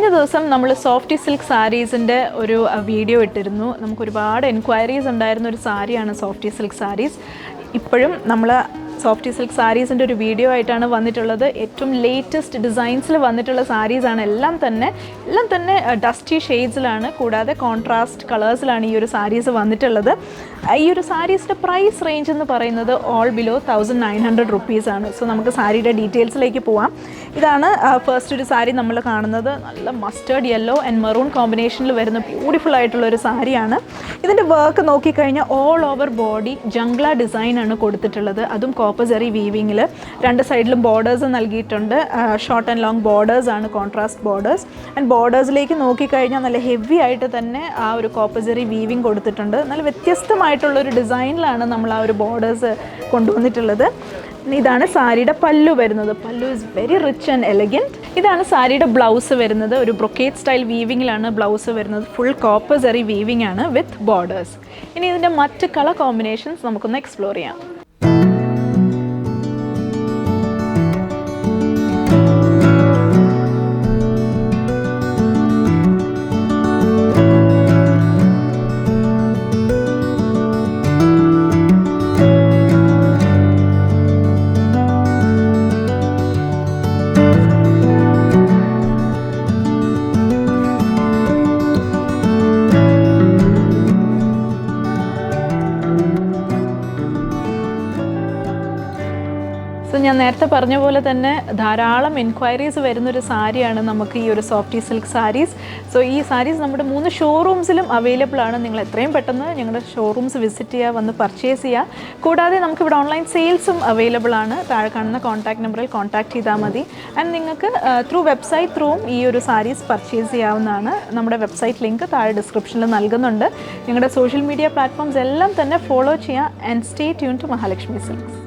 കഴിഞ്ഞ ദിവസം നമ്മൾ സോഫ്റ്റി സിൽക്ക് സാരീസിൻ്റെ ഒരു വീഡിയോ ഇട്ടിരുന്നു. നമുക്ക് ഒരുപാട് എൻക്വയറീസ് ഉണ്ടായിരുന്ന ഒരു സാരിയാണ് സോഫ്റ്റി സിൽക്ക് സാരീസ്. ഇപ്പോഴും നമ്മൾ സോഫ്റ്റി സിൽക്ക് സാരീസിൻ്റെ ഒരു വീഡിയോ ആയിട്ടാണ് വന്നിട്ടുള്ളത്. ഏറ്റവും ലേറ്റസ്റ്റ് ഡിസൈൻസിൽ വന്നിട്ടുള്ള സാരീസാണ്. എല്ലാം തന്നെ ഡസ്റ്റി ഷെയ്ഡ്സിലാണ്, കൂടാതെ കോൺട്രാസ്റ്റ് കളേഴ്സിലാണ് ഈ ഒരു സാരീസ് വന്നിട്ടുള്ളത്. ഈ ഒരു സാരീസിൻ്റെ പ്രൈസ് റേഞ്ച് എന്ന് പറയുന്നത് ഓൾ ബിലോ 1900 റുപ്പീസാണ്. സോ നമുക്ക് സാരിയുടെ ഡീറ്റെയിൽസിലേക്ക് പോവാം. ഇതാണ് ഫസ്റ്റ് ഒരു സാരി നമ്മൾ കാണുന്നത്. നല്ല മസ്റ്റേർഡ് യെല്ലോ ആൻഡ് മെറൂൺ കോമ്പിനേഷനിൽ വരുന്ന ബ്യൂട്ടിഫുൾ ആയിട്ടുള്ളൊരു സാരിയാണ്. ഇതിൻ്റെ വർക്ക് നോക്കിക്കഴിഞ്ഞാൽ ഓൾ ഓവർ ബോഡി ജംഗ്ല ഡിസൈനാണ് കൊടുത്തിട്ടുള്ളത്. അതും കോപ്പർ ജെറി വീവിങ്ങിൽ 2 സൈഡിലും ബോർഡേഴ്സ് നൽകിയിട്ടുണ്ട്. ഷോർട്ട് ആൻഡ് ലോങ് ബോർഡേഴ്സ് ആണ്, കോൺട്രാസ്റ്റ് ബോർഡേഴ്സ്. ആൻഡ് ബോർഡേഴ്സിലേക്ക് നോക്കിക്കഴിഞ്ഞാൽ നല്ല ഹെവി ആയിട്ട് തന്നെ ആ ഒരു കോപ്പർ ജെറി വീവിങ് കൊടുത്തിട്ടുണ്ട്. നല്ല വ്യത്യസ്തമായിട്ടുള്ളൊരു ഡിസൈനിലാണ് നമ്മൾ ആ ഒരു ബോർഡേഴ്സ് കൊണ്ടുവന്നിട്ടുള്ളത്. ഇതാണ് സാരിയുടെ പല്ലു വരുന്നത്. പല്ലു is very rich and elegant. ഇതാണ് സാരിയുടെ ബ്ലൗസ് വരുന്നത്. ഒരു ബ്രൊക്കേറ്റ് സ്റ്റൈൽ വീവിങ്ങിലാണ് ബ്ലൗസ് വരുന്നത്. ഫുൾ കോപ്പർ ജെറി വീവിംഗ് ആണ് വിത്ത് ബോർഡേഴ്സ്. ഇനി ഇതിൻ്റെ മറ്റ് കളർ കോമ്പിനേഷൻസ് നമുക്കൊന്ന് എക്സ്പ്ലോർ ചെയ്യാം. ഞാൻ നേരത്തെ പറഞ്ഞ പോലെ തന്നെ ധാരാളം എൻക്വയറീസ് വരുന്നൊരു സാരിയാണ് നമുക്ക് ഈ ഒരു സോഫ്റ്റി സിൽക്ക് സാരീസ്. സോ ഈ സാരീസ് നമ്മുടെ 3 ഷോറൂംസിലും അവൈലബിൾ ആണ്. നിങ്ങൾ എത്രയും പെട്ടെന്ന് ഞങ്ങളുടെ ഷോറൂംസ് വിസിറ്റ് ചെയ്യുക, വന്ന് പർച്ചേസ് ചെയ്യുക. കൂടാതെ നമുക്കിവിടെ ഓൺലൈൻ സെയിൽസും അവൈലബിൾ ആണ്. താഴെ കാണുന്ന കോൺടാക്ട് നമ്പറിൽ കോൺടാക്ട് ചെയ്താൽ മതി. ആൻഡ് നിങ്ങൾക്ക് ത്രൂ വെബ്സൈറ്റ് ത്രൂവും ഈ ഒരു സാരീസ് പർച്ചേസ് ചെയ്യാവുന്നതാണ്. നമ്മുടെ വെബ്സൈറ്റ് ലിങ്ക് താഴെ ഡിസ്ക്രിപ്ഷനിൽ നൽകുന്നുണ്ട്. ഞങ്ങളുടെ സോഷ്യൽ മീഡിയ പ്ലാറ്റ്ഫോംസ് എല്ലാം തന്നെ ഫോളോ ചെയ്യുക. And stay tune to Mahalakshmi silks.